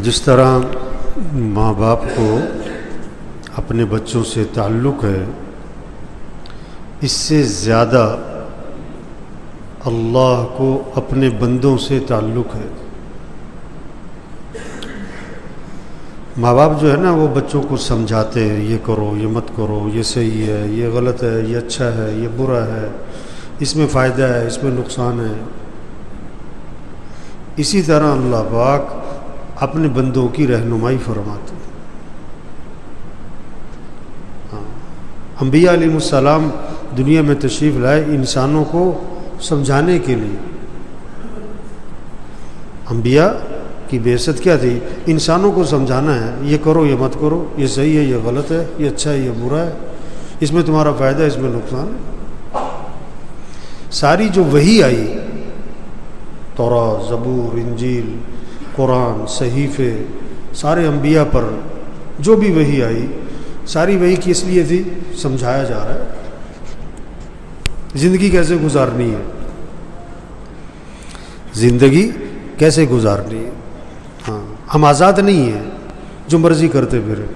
جس طرح ماں باپ کو اپنے بچوں سے تعلق ہے، اس سے زیادہ اللہ کو اپنے بندوں سے تعلق ہے۔ ماں باپ جو ہے نا، وہ بچوں کو سمجھاتے ہیں، یہ کرو، یہ مت کرو، یہ صحیح ہے، یہ غلط ہے، یہ اچھا ہے، یہ برا ہے، اس میں فائدہ ہے، اس میں نقصان ہے۔ اسی طرح اللہ پاک اپنے بندوں کی رہنمائی فرماتے ہیں۔ انبیاء علیہ السلام دنیا میں تشریف لائے انسانوں کو سمجھانے کے لیے۔ انبیاء کی بعثت کیا تھی؟ انسانوں کو سمجھانا ہے، یہ کرو، یہ مت کرو، یہ صحیح ہے، یہ غلط ہے، یہ اچھا ہے، یہ برا ہے، اس میں تمہارا فائدہ ہے، اس میں نقصان ہے۔ ساری جو وحی آئی، تورات، زبور، انجیل، قرآن، صحیفے، سارے انبیاء پر جو بھی وحی آئی، ساری وحی کس لیے تھی؟ سمجھایا جا رہا ہے زندگی کیسے گزارنی ہے، زندگی کیسے گزارنی ہے۔ ہاں، ہم آزاد نہیں ہیں جو مرضی کرتے پھرے۔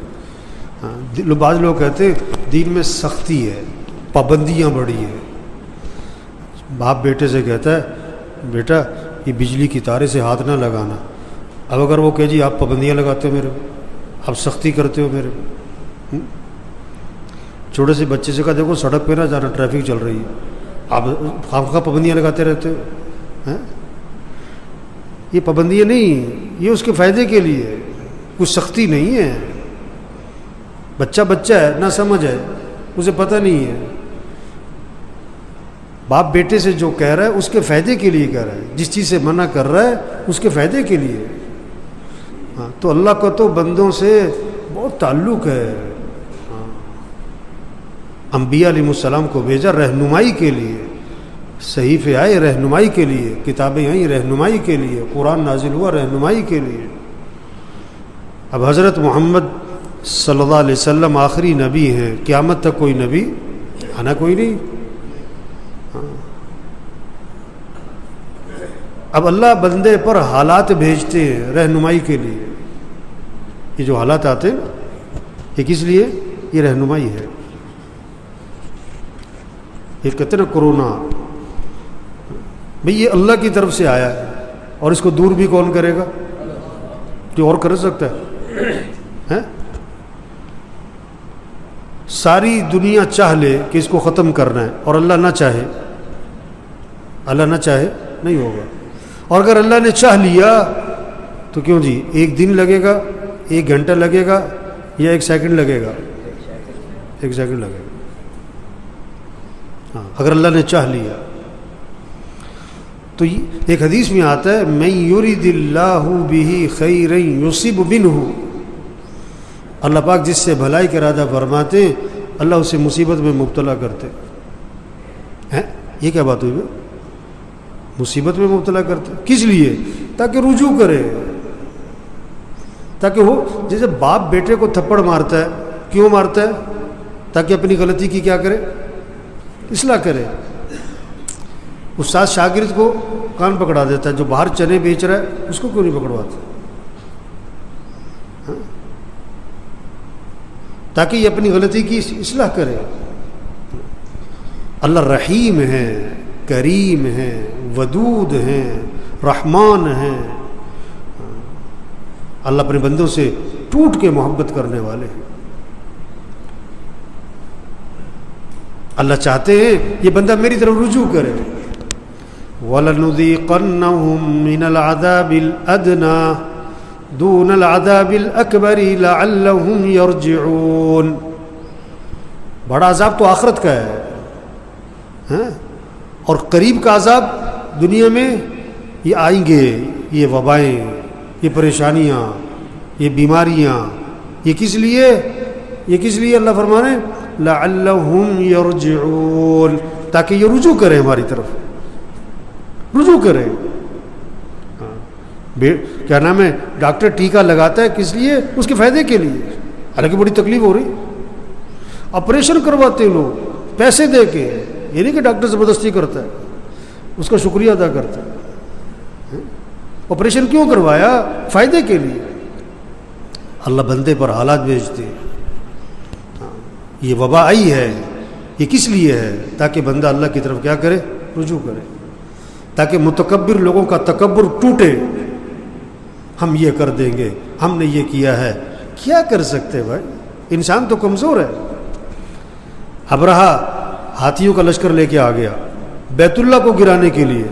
ہاں، بعض لوگ کہتے دین میں سختی ہے، پابندیاں بڑی ہیں۔ باپ بیٹے سے کہتا ہے، بیٹا یہ بجلی کی تارے سے ہاتھ نہ لگانا۔ اب اگر وہ کہے جی آپ پابندیاں لگاتے ہو میرے پہ، آپ سختی کرتے ہو میرے پہ۔ چھوٹے سے بچے سے کہا دیکھو سڑک پہ نہ جانا، ٹریفک چل رہی ہے، آپ خواہ پابندیاں لگاتے رہتے ہو۔ یہ پابندیاں نہیں، یہ اس کے فائدے کے لیے ہے، کچھ سختی نہیں ہے۔ بچہ بچہ ہے، نہ سمجھ ہے، اسے پتہ نہیں ہے۔ باپ بیٹے سے جو کہہ رہا ہے اس کے فائدے کے لیے کہہ رہا ہے، جس چیز سے منع کر رہا ہے اس کے فائدے کے لیے۔ ہاں، تو اللہ کا تو بندوں سے بہت تعلق ہے۔ انبیاء علیہ السلام کو بھیجا رہنمائی کے لیے، صحیفے آئے رہنمائی کے لیے، کتابیں آئیں رہنمائی کے لیے، قرآن نازل ہوا رہنمائی کے لیے۔ اب حضرت محمد صلی اللہ علیہ وسلم آخری نبی ہیں، قیامت تک کوئی نبی آنا کوئی نہیں۔ اب اللہ بندے پر حالات بھیجتے ہیں رہنمائی کے لیے۔ یہ جو حالات آتے ہیں یہ کس لیے؟ یہ رہنمائی ہے۔ یہ کہتے ہیں نا کرونا، بھئی یہ اللہ کی طرف سے آیا ہے، اور اس کو دور بھی کون کرے گا؟ جو اور کر سکتا ہے؟ ساری دنیا چاہ لے کہ اس کو ختم کرنا ہے، اور اللہ نہ چاہے، اللہ نہ چاہے نہیں ہوگا۔ اور اگر اللہ نے چاہ لیا تو کیوں جی، ایک دن لگے گا، ایک گھنٹہ لگے گا، یا ایک سیکنڈ لگے گا؟ ایک سیکنڈ لگے گا۔ ہاں، اگر اللہ نے چاہ لیا تو ایک حدیث میں آتا ہے من یرید اللہ بہ خیرا یصب منہ، اللہ پاک جس سے بھلائی کا ارادہ فرماتے ہیں اللہ اسے مصیبت میں مبتلا کرتے ہیں۔ یہ کیا بات ہوئی؟ مصیبت میں مبتلا کرتے کس لیے؟ تاکہ رجوع کرے، تاکہ وہ جیسے باپ بیٹے کو تھپڑ مارتا ہے، کیوں مارتا ہے؟ تاکہ اپنی غلطی کی کیا کرے؟ اصلاح کرے۔ استاد شاگرد کو کان پکڑا دیتا ہے، جو باہر چنے بیچ رہا ہے اس کو کیوں نہیں پکڑواتا؟ تاکہ یہ اپنی غلطی کی اصلاح کرے۔ اللہ رحیم ہے، کریم ہے، ودود ہیں، رحمان ہیں۔ اللہ اپنے بندوں سے ٹوٹ کے محبت کرنے والے ہیں۔ اللہ چاہتے ہیں یہ بندہ میری طرف رجوع کرے۔ وَلَنُذِيقَنَّهُم مِّنَ الْعَذَابِ الْأَدْنَىٰ دُونَ الْعَذَابِ الْأَكْبَرِ لَعَلَّهُمْ يَرْجِعُونَ۔ بڑا عذاب تو آخرت کا ہے، اور قریب کا عذاب دنیا میں یہ آئیں گے، یہ وبائیں، یہ پریشانیاں، یہ بیماریاں۔ یہ کس لیے؟ یہ کس لیے اللہ فرمانے لعلہم یرجعون، تاکہ یہ رجوع کرے، ہماری طرف رجوع کرے۔ کیا نام ہے، ڈاکٹر ٹیکہ لگاتا ہے کس لیے؟ اس کے فائدے کے لیے، حالانکہ بڑی تکلیف ہو رہی۔ آپریشن کرواتے ہیں لوگ پیسے دے کے، یہ نہیں کہ ڈاکٹر زبردستی کرتا ہے، اس کا شکریہ ادا کرتا ہے۔ آپریشن کیوں کروایا؟ فائدے کے لیے۔ اللہ بندے پر حالات بھیجتے ہیں. یہ وبا آئی ہے، یہ کس لیے ہے؟ تاکہ بندہ اللہ کی طرف کیا کرے؟ رجوع کرے، تاکہ متکبر لوگوں کا تکبر ٹوٹے. ہم یہ کر دیں گے، ہم نے یہ کیا ہے. کیا کر سکتے بھائی؟ انسان تو کمزور ہے. ابرہا ہاتھیوں کا لشکر لے کے آ گیا بیت اللہ کو گرانے کے لیے.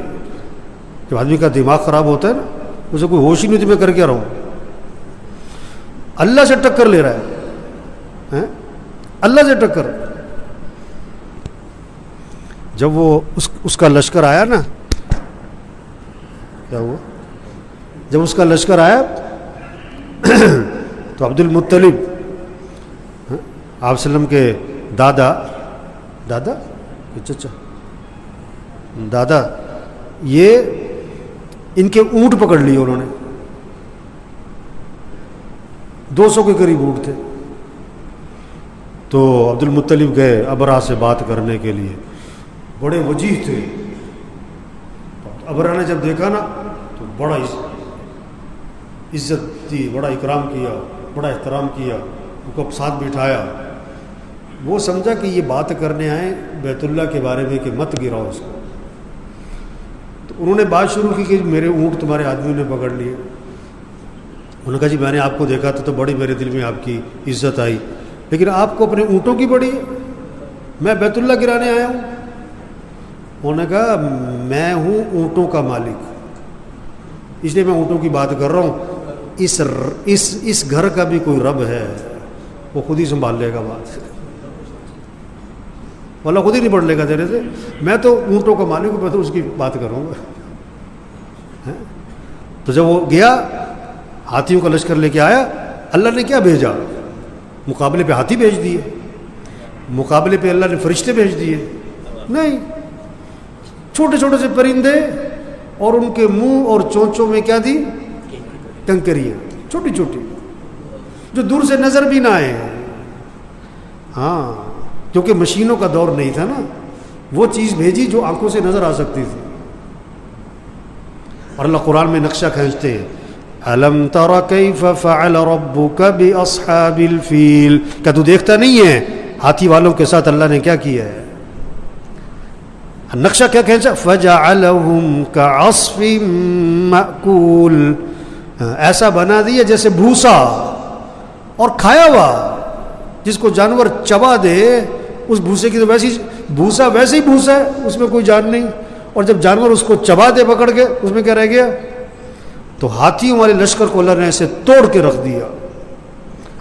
جب آدمی کا دماغ خراب ہوتا ہے نا، اسے کوئی ہوش ہی نہیں، میں کر کیا رہا ہوں. اللہ سے ٹکر لے رہا ہے، اللہ سے ٹکر. جب وہ اس کا لشکر آیا نا، کیا ہوا؟ جب اس کا لشکر آیا تو عبد المطلب، آپ وسلم کے دادا چچا دادا، یہ ان کے اونٹ پکڑ لیے انہوں نے. 200 کے قریب اونٹ تھے. تو عبد المطلب گئے ابرہا سے بات کرنے کے لیے. بڑے وجیح تھے. ابرہا نے جب دیکھا نا تو بڑا عزت دی، بڑا اکرام کیا، بڑا احترام کیا، ان کو ساتھ بٹھایا. وہ سمجھا کہ یہ بات کرنے آئے بیت اللہ کے بارے میں کہ مت گراؤ اس کو. تو انہوں نے بات شروع کی کہ میرے اونٹ تمہارے آدمیوں نے پکڑ لیے. انہوں نے کہا جی میں نے آپ کو دیکھا تو بڑی میرے دل میں آپ کی عزت آئی، لیکن آپ کو اپنے اونٹوں کی بڑی ہے، میں بیت اللہ گرانے آیا ہوں. انہوں نے کہا میں ہوں اونٹوں کا مالک، اس لیے میں اونٹوں کی بات کر رہا ہوں. اس گھر کا بھی کوئی رب ہے، وہ خود ہی سنبھال لے گا بات، واللہ خود ہی نہیں پڑھ لے گا تیرے سے. میں تو اونٹوں کا مالک ہوں، میں تو اس کی بات کروں گا. تو جب وہ گیا ہاتھیوں کا لشکر لے کے آیا، اللہ نے کیا بھیجا؟ مقابلے پہ ہاتھی بھیج دیے؟ مقابلے پہ اللہ نے فرشتے بھیج دیے؟ نہیں. چھوٹے چھوٹے سے پرندے، اور ان کے منہ اور چونچوں میں کیا دی؟ کنکریاں چھوٹی چھوٹی، جو دور سے نظر بھی نہ آئے. ہاں، کیونکہ مشینوں کا دور نہیں تھا نا. وہ چیز بھیجی جو آنکھوں سے نظر آ سکتی تھی. اور اللہ قرآن میں نقشہ کھینچتے ہیں، أَلَمْ تَرَ كَيْفَ فَعَلَ رَبُّكَ بِأَصْحَابِ الْفِيلِ. کیا تو دیکھتا نہیں ہے ہاتھی والوں کے ساتھ اللہ نے کیا کیا ہے؟ نقشہ کیا کھینچا؟ فَجَعَلَهُمْ كَعَصْفٍ مَأْكُولٍ. ایسا بنا دیا جیسے بھوسا اور کھایا ہوا، جس کو جانور چبا دے اس بھوسے کی، تو بھوسا ویسے ہی بھوسا ہے، اس میں کوئی جان نہیں. اور جب جانور اس کو چبا دے پکڑ کے، اس میں کیا رہ گیا؟ تو ہاتھیوں والے لشکر کو اللہ نے ایسے توڑ کے رکھ دیا.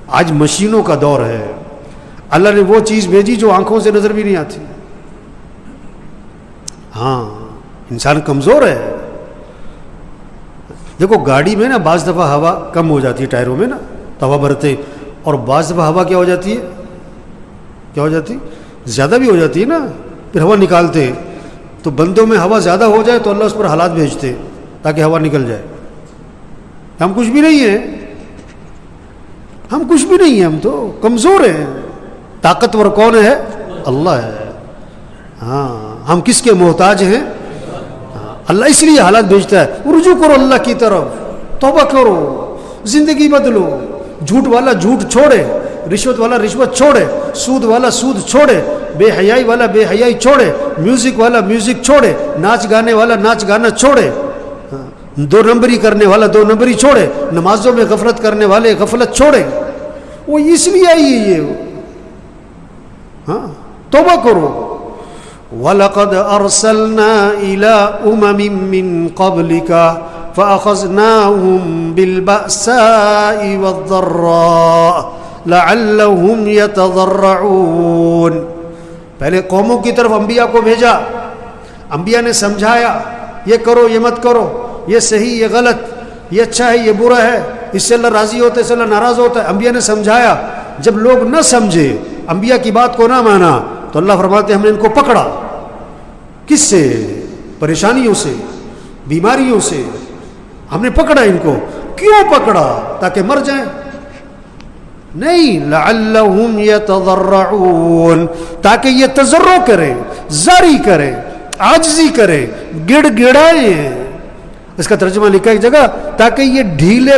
آج مشینوں کا دور ہے، اللہ نے وہ چیز بھیجی جو آنکھوں سے نظر بھی نہیں آتی. ہاں، انسان کمزور ہے. دیکھو گاڑی میں نا بعض دفعہ ہوا کم ہو جاتی ہے ٹائروں میں نا، تو ہوا بھرتے، اور بعض دفعہ ہوا کیا ہو جاتی ہے؟ کیا ہو جاتی؟ زیادہ بھی ہو جاتی ہے نا. پھر ہوا نکالتے، تو بندوں میں ہوا زیادہ ہو جائے تو اللہ اس پر حالات بھیجتے تاکہ ہوا نکل جائے. ہم کچھ بھی نہیں ہیں، ہم کچھ بھی نہیں ہیں، ہم تو کمزور ہیں. طاقتور کون ہے؟ اللہ ہے. ہاں، ہم کس کے محتاج ہیں؟ اللہ اس لیے حالات بھیجتا ہے. رجوع کرو اللہ کی طرف، توبہ کرو، زندگی بدلو. جھوٹ والا جھوٹ چھوڑے، رشوت والا رشوت چھوڑے، سود والا سود چھوڑے، بے حیائی والا بے حیائی چھوڑے، میوزک والا میوزک چھوڑے، ناچ گانے والا ناچ گانا چھوڑے، 2 نمبری کرنے والا 2 نمبری چھوڑے، نمازوں میں غفلت کرنے والے غفلت چھوڑے. وہ اس لیے آئی ہے یہ. ہاں، توبہ کرو. وَلَقَدْ أَرْسَلْنَا إِلَىٰ أُمَمٍ مِّن قَبْلِكَ فَأَخَذْنَاهُمْ بِالْبَأْسَاءِ وَالضَّرَّاءِ لَعَلَّهُمْ يَتَضَرَّعُونَ. پہلے قوموں کی طرف انبیاء کو بھیجا، انبیاء نے سمجھایا، یہ کرو یہ مت کرو، یہ صحیح یہ غلط، یہ اچھا ہے یہ برا ہے، اس سے اللہ راضی ہوتا ہے اس سے اللہ ناراض ہوتا ہے. انبیاء نے سمجھایا. جب لوگ نہ سمجھے، انبیاء کی بات کو نہ مانا، تو اللہ فرماتے ہیں ہم نے ان کو پکڑا. کس سے؟ پریشانیوں سے، بیماریوں سے. ہم نے پکڑا ان کو. کیوں پکڑا؟ تاکہ مر جائیں؟ نہیں، لعلہم یتضرعون، تاکہ یہ تضرع کریں، زاری کریں، عاجزی کریں، گڑ گڑائیں. اس کا ترجمہ لکھا ایک جگہ، تاکہ یہ ڈھیلے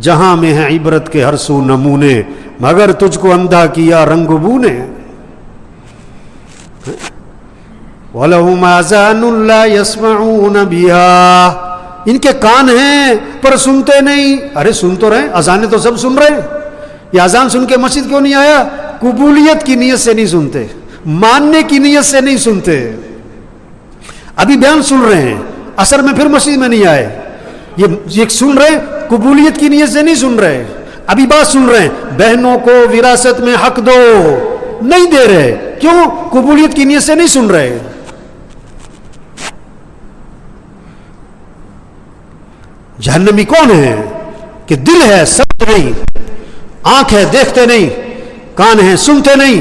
جہاں میں ہے عبرت کے ہر سو نمونے، مگر تجھ کو اندھا کیا رنگ بو نے۔ وَلَهُمْ آذَانٌ لَا يَسْمَعُونَ بِهَا، ان کے کان ہیں پر سنتے نہیں۔ ارے سن تو رہے، اذانیں تو سب سن رہے ہیں، یہ اذان سن کے مسجد کیوں نہیں آیا؟ قبولیت کی نیت سے نہیں سنتے، ماننے کی نیت سے نہیں سنتے۔ ابھی بیان سن رہے ہیں، اثر میں پھر مسجد میں نہیں آئے، یہ سن رہے ہیں قبولیت کی نیت سے نہیں سن رہے۔ ابھی بات سن رہے ہیں، بہنوں کو وراثت میں حق دو، نہیں دے رہے، کیوں؟ قبولیت کی نیت سے نہیں سن رہے۔ جہنمی کون ہے؟ کہ دل ہے سمجھ نہیں، آنکھ ہے دیکھتے نہیں، کان ہے سنتے نہیں۔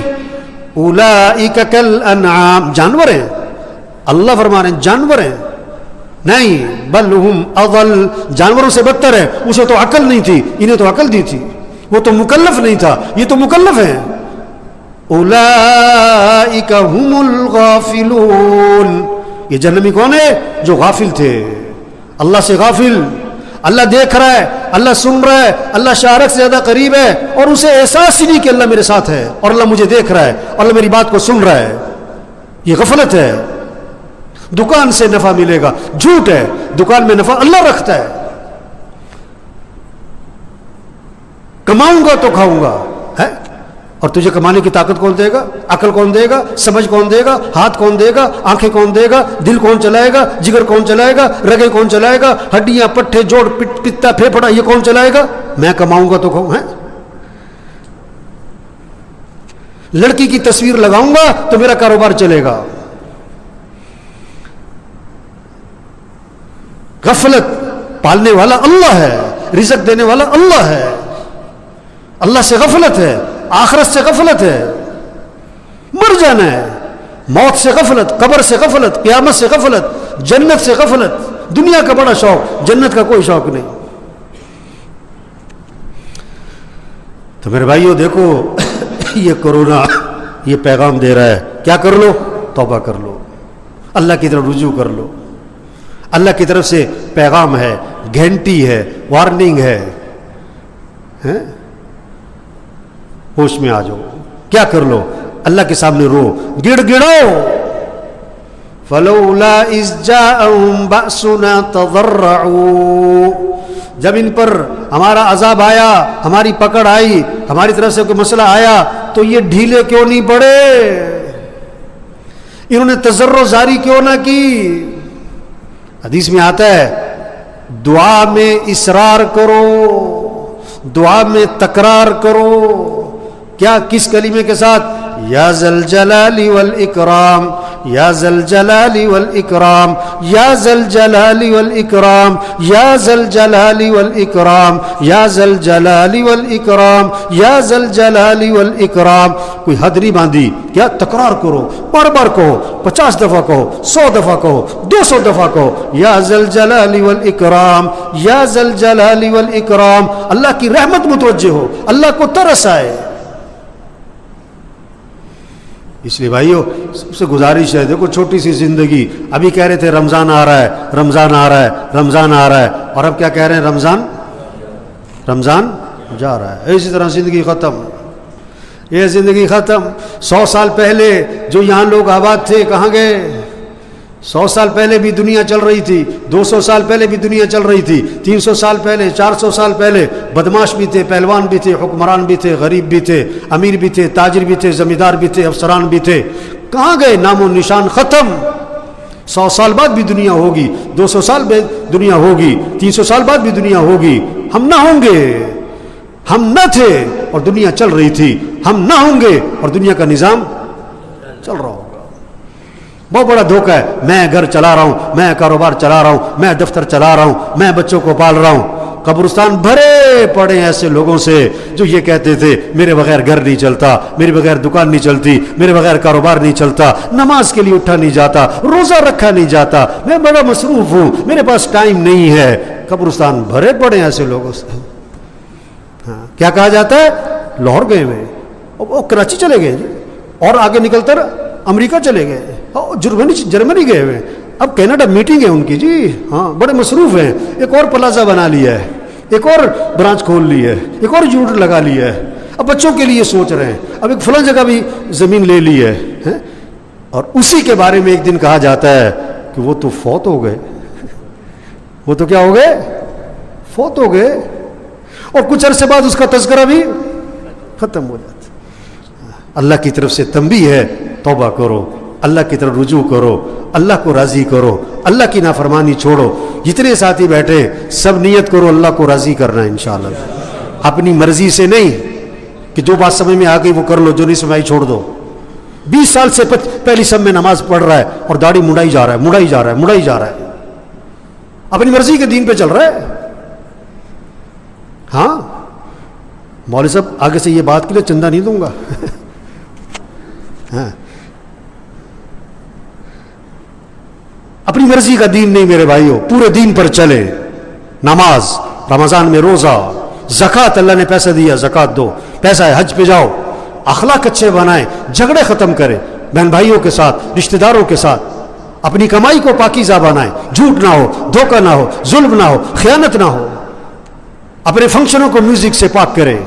اولئک کالانعام، جانور ہیں، اللہ فرما رہے ہیں جانور ہیں، نہیں بل ہم اضل، جانوروں سے بدتر ہے، اسے تو عقل نہیں تھی، انہیں تو عقل دی تھی، وہ تو مکلف نہیں تھا، یہ تو مکلف ہیں۔ اولئک هم الغافلون، یہ جہنمی کون ہے؟ جو غافل تھے، اللہ سے غافل۔ اللہ دیکھ رہا ہے، اللہ سن رہا ہے، اللہ شارک سے زیادہ قریب ہے، اور اسے احساس ہی نہیں کہ اللہ میرے ساتھ ہے، اور اللہ مجھے دیکھ رہا ہے، اور اللہ میری بات کو سن رہا ہے۔ یہ غفلت ہے۔ دکان سے نفع ملے گا، جھوٹ ہے، دکان میں نفع اللہ رکھتا ہے۔ کماؤں گا تو کھاؤں گا، ہے؟ اور تجھے کمانے کی طاقت کون دے گا؟ عقل کون دے گا؟ سمجھ کون دے گا؟ ہاتھ کون دے گا؟ آنکھیں کون دے گا؟ دل کون چلائے گا؟ جگر کون چلائے گا؟ رگیں کون چلائے گا؟ ہڈیاں، پٹھے، جوڑ، پتا، پھیپھڑا، یہ کون چلائے گا؟ میں کماؤں گا تو کھاؤں، ہے؟ لڑکی کی تصویر لگاؤں گا تو میرا کاروبار چلے گا۔ غفلت، پالنے والا اللہ ہے، رزق دینے والا اللہ ہے، اللہ سے غفلت ہے، آخرت سے غفلت ہے، مر جانا ہے، موت سے غفلت، قبر سے غفلت، قیامت سے غفلت، جنت سے غفلت، دنیا کا بڑا شوق، جنت کا کوئی شوق نہیں۔ تو میرے بھائیو دیکھو، یہ کرونا یہ پیغام دے رہا ہے، کیا کر لو؟ توبہ کر لو، اللہ کی طرف رجوع کر لو۔ اللہ کی طرف سے پیغام ہے، گھنٹی ہے، وارننگ ہے، ہوش میں آ جاؤ، کیا کر لو؟ اللہ کے سامنے رو، گڑ گڑاؤ۔ فلولا اذ جاءهم بأسنا تضرعوا، جب ان پر ہمارا عذاب آیا، ہماری پکڑ آئی، ہماری طرف سے کوئی مسئلہ آیا تو یہ ڈھیلے کیوں نہیں پڑے؟ انہوں نے تضرع جاری کیوں نہ کی؟ حدیث میں آتا ہے دعا میں اصرار کرو، دعا میں تکرار کرو۔ کیا؟ کس کلمے کے ساتھ؟ یا ذل جلال والاکرام، یا ذل جلال والاکرام، یا ذل جلال والاکرام، یا ذل جلال والاکرام، یا ذل جلال والاکرام، یا ذل جلال والاکرام۔ کوئی حد نہیں باندھی، کیا؟ تکرار کرو، بار بار کہو، 50 دفعہ کہو، 100 دفعہ کہو، 200 دفعہ کہو، یا ذل جلال والاکرام، یا ذل جلال والاکرام۔ اللہ کی رحمت متوجہ ہو، اللہ کو ترس آئے۔ اس لیے بھائیو سب سے گزارش ہے، دیکھو چھوٹی سی زندگی، ابھی کہہ رہے تھے رمضان آ رہا ہے، رمضان آ رہا ہے، رمضان آ رہا ہے، اور اب کیا کہہ رہے ہیں؟ رمضان جا رہا ہے۔ اسی طرح زندگی ختم، یہ زندگی ختم۔ 100 سال پہلے جو یہاں لوگ آباد تھے کہاں گئے؟ 100 سال پہلے بھی دنیا چل رہی تھی، 200 سال پہلے بھی دنیا چل رہی تھی، 300 سال پہلے، 400 سال پہلے بدماش بھی تھے، پہلوان بھی تھے، حکمران بھی تھے، غریب بھی تھے، امیر بھی تھے، تاجر بھی تھے، زمیندار بھی تھے، افسران بھی تھے۔ کہاں گئے؟ نام و نشان ختم۔ 100 سال بعد بھی دنیا ہوگی، 200 سال بعد دنیا ہوگی، 300 سال بعد بھی دنیا ہوگی، ہم نہ ہوں گے۔ ہم نہ تھے اور دنیا چل رہی تھی، ہم نہ ہوں گے اور دنیا کا نظام چل رہا ہوگا۔ بہت بڑا دھوکہ ہے، میں گھر چلا رہا ہوں، میں کاروبار چلا رہا ہوں، میں دفتر چلا رہا ہوں، میں بچوں کو پال رہا ہوں۔ قبرستان بھرے پڑے ہیں ایسے لوگوں سے جو یہ کہتے تھے میرے بغیر گھر نہیں چلتا، میرے بغیر دکان نہیں چلتی، میرے بغیر کاروبار نہیں چلتا، نماز کے لیے اٹھا نہیں جاتا، روزہ رکھا نہیں جاتا، میں بڑا مصروف ہوں، میرے پاس ٹائم نہیں ہے۔ قبرستان بھرے پڑے ہیں ایسے لوگوں سے۔ ہاں، کیا کہا جاتا ہے؟ لاہور گئے ہوئے، وہ کراچی چلے گئے جی، اور آگے نکل کر امریکہ چلے گئے، جرمنی گئے ہوئے، اب کینیڈا میٹنگ ہے ان کی جی، ہاں بڑے مصروف ہیں، ایک اور پلازا بنا لیا ہے، ایک اور برانچ کھول لی ہے, ایک اور یونٹ لگا لی ہے, اب بچوں کے لیے سوچ رہے ہیں, اب ایک فلاں جگہ بھی زمین لے لی ہے, اور اسی کے بارے میں ایک دن کہا جاتا ہے کہ وہ تو فوت ہو گئے. وہ تو کیا ہو گئے؟ فوت ہو گئے. اور کچھ عرصے بعد اس کا تذکرہ بھی ختم ہو جاتا. اللہ کی طرف سے تنبیہ ہے, توبہ کرو, اللہ کی طرف رجوع کرو, اللہ کو راضی کرو, اللہ کی نافرمانی چھوڑو. جتنے ساتھی بیٹھے سب نیت کرو اللہ کو راضی کرنا ہے انشاءاللہ. اپنی مرضی سے نہیں کہ جو بات سمجھ میں آ گئی وہ کر لو, جو نہیں سمجھ چھوڑ دو. 20 سال سے پہلی سب میں نماز پڑھ رہا ہے اور داڑھی مڑائی جا رہا ہے, مڑائی جا رہا ہے, مڑائی جا رہا ہے, اپنی مرضی کے دین پہ چل رہا ہے. ہاں مولوی صاحب آگے سے یہ بات کے لیے چندہ نہیں دوں گا. ہاں اپنی مرضی کا دین نہیں میرے بھائیوں, پورے دین پر چلے. نماز, رمضان میں روزہ, زکوٰۃ, اللہ نے پیسہ دیا زکوٰۃ دو, پیسہ ہے حج پہ جاؤ. اخلاق اچھے بنائیں, جھگڑے ختم کریں بہن بھائیوں کے ساتھ, رشتہ داروں کے ساتھ. اپنی کمائی کو پاکیزہ بنائیں, جھوٹ نہ ہو, دھوکہ نہ ہو, ظلم نہ ہو, خیانت نہ ہو. اپنے فنکشنوں کو میوزک سے پاک کریں,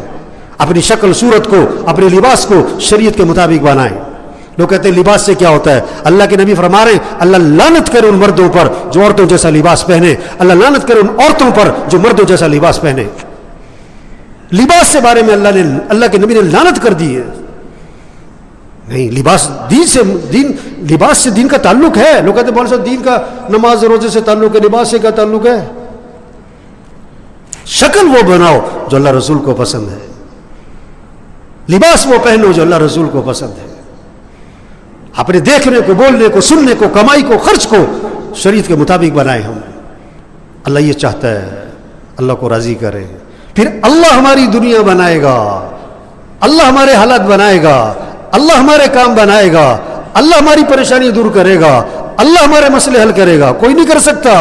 اپنی شکل صورت کو, اپنے لباس کو شریعت کے مطابق بنائیں. لوگ کہتے ہیں لباس سے کیا ہوتا ہے؟ اللہ کے نبی فرما رہے ہیں اللہ لعنت کرے ان مردوں پر جو عورتوں جیسا لباس پہنے, اللہ لعنت کرے ان عورتوں پر جو مردوں جیسا لباس پہنے. لباس سے بارے میں اللہ کے نبی نے لعنت کر دی ہے. نہیں, لباس دین سے, لباس سے دین کا تعلق ہے. لوگ کہتے ہیں مولوی صاحب دین کا نماز روزے سے تعلق ہے, لباس سے کیا تعلق ہے؟ شکل وہ بناؤ جو اللہ رسول کو پسند ہے, لباس وہ پہنو جو اللہ رسول کو پسند ہے. اپنے دیکھنے کو, بولنے کو, سننے کو, کمائی کو, خرچ کو شریعت کے مطابق بنائے ہم. اللہ یہ چاہتا ہے, اللہ کو راضی کرے. پھر اللہ ہماری دنیا بنائے گا, اللہ ہمارے حالات بنائے گا, اللہ ہمارے کام بنائے گا, اللہ ہماری پریشانی دور کرے گا, اللہ ہمارے مسئلے حل کرے گا. کوئی نہیں کر سکتا,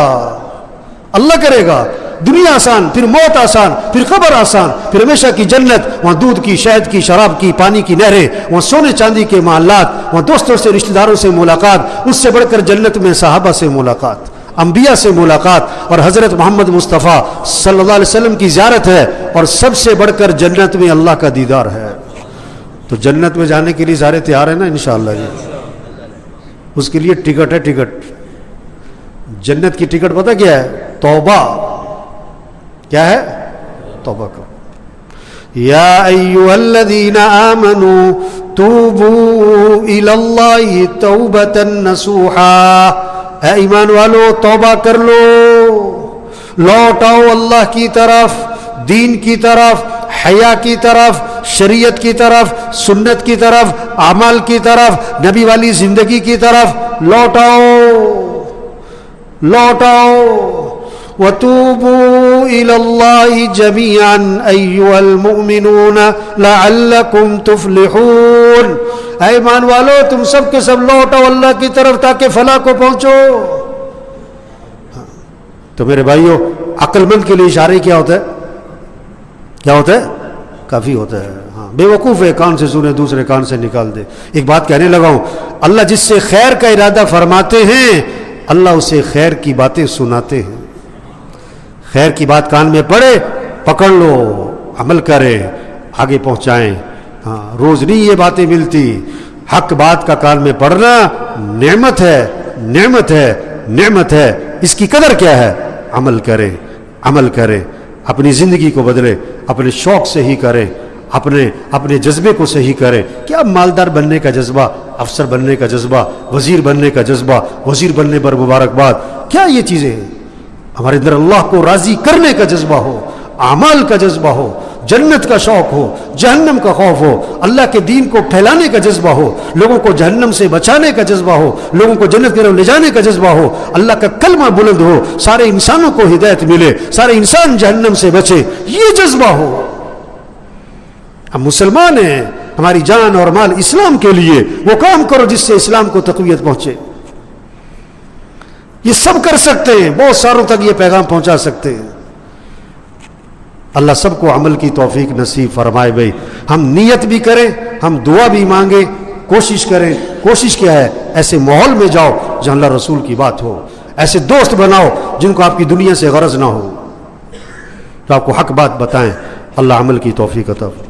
اللہ کرے گا. دنیا آسان, پھر موت آسان, پھر قبر آسان, پھر ہمیشہ کی جنت, وہاں دودھ کی, شہد کی, شراب کی, پانی کی نہریں, وہاں سونے چاندی کے محلات, وہاں دوستوں سے, رشتہ داروں سے ملاقات. اس سے بڑھ کر جنت میں صحابہ سے ملاقات, انبیاء سے ملاقات, اور حضرت محمد مصطفیٰ صلی اللہ علیہ وسلم کی زیارت ہے. اور سب سے بڑھ کر جنت میں اللہ کا دیدار ہے. تو جنت میں جانے کے لیے سارے تیار ہیں نا انشاءاللہ جی؟ اس کے لیے ٹکٹ ہے, ٹکٹ. جنت کی ٹکٹ پتہ کیا ہے؟ توبہ. کیا ہے؟ توبہ کرو. یا ایھا الذین آمنوا توبوا الی اللہ توبۃ نصوحا. اے ایمان والو توبہ کر لو, لوٹ آؤ اللہ کی طرف, دین کی طرف, حیا کی طرف, شریعت کی طرف, سنت کی طرف, اعمال کی طرف, نبی والی زندگی کی طرف. لوٹ آؤ, لوٹ آؤ. وَتُوبُوا إِلَى اللَّهِ جَمِيعًا أَيُّهَا الْمُؤْمِنُونَ لَعَلَّكُمْ تُفْلِحُونَ. اے ایمان والو تم سب کے سب لوٹو اللہ کی طرف تاکہ فلاح کو پہنچو. تو میرے بھائیو, عقل مند کے لیے اشارے کیا ہوتا ہے؟ کیا ہوتا ہے؟ کافی ہوتا ہے. ہاں بے وقوف ہے, کان سے سنے دوسرے کان سے نکال دے. ایک بات کہنے لگا ہوں, اللہ جس سے خیر کا ارادہ فرماتے ہیں اللہ اسے خیر کی باتیں سناتے ہیں. خیر کی بات کان میں پڑے, پکڑ لو, عمل کرے, آگے پہنچائیں. ہاں روز نہیں یہ باتیں ملتی. حق بات کا کان میں پڑنا نعمت ہے, نعمت ہے, نعمت ہے. اس کی قدر کیا ہے؟ عمل کرے, عمل کرے, اپنی زندگی کو بدلے, اپنے شوق سے ہی کرے, اپنے جذبے کو صحیح کرے. کیا مالدار بننے کا جذبہ, افسر بننے کا جذبہ, وزیر بننے کا جذبہ, وزیر بننے پر مبارکباد, کیا یہ چیزیں ہیں؟ ہمارے اندر اللہ کو راضی کرنے کا جذبہ ہو, اعمال کا جذبہ ہو, جنت کا شوق ہو, جہنم کا خوف ہو, اللہ کے دین کو پھیلانے کا جذبہ ہو, لوگوں کو جہنم سے بچانے کا جذبہ ہو, لوگوں کو جنت کی طرف لے جانے کا جذبہ ہو, اللہ کا کلمہ بلند ہو, سارے انسانوں کو ہدایت ملے, سارے انسان جہنم سے بچے, یہ جذبہ ہو. ہم مسلمان ہیں, ہماری جان اور مال اسلام کے لیے, وہ کام کرو جس سے اسلام کو تقویت پہنچے. یہ سب کر سکتے ہیں, بہت ساروں تک یہ پیغام پہنچا سکتے ہیں. اللہ سب کو عمل کی توفیق نصیب فرمائے. بھائی ہم نیت بھی کریں, ہم دعا بھی مانگیں, کوشش کریں. کوشش کیا ہے؟ ایسے ماحول میں جاؤ جہاں اللہ رسول کی بات ہو, ایسے دوست بناؤ جن کو آپ کی دنیا سے غرض نہ ہو. جو آپ کو حق بات بتائیں. اللہ عمل کی توفیق عطا فرمائے.